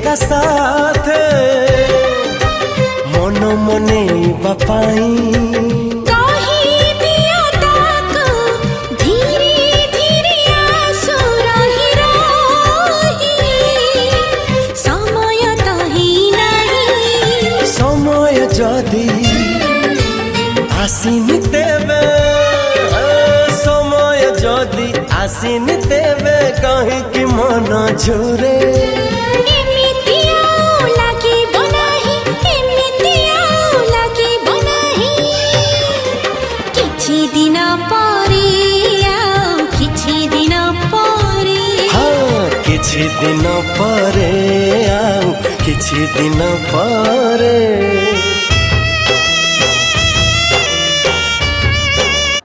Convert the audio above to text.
एका साथे मन मने बापाई जदि आसिनी तेबे समय जदि आसिनी तेबे कहीं कि मन झुरे किछि दिन परे आउ किछि दिन परे।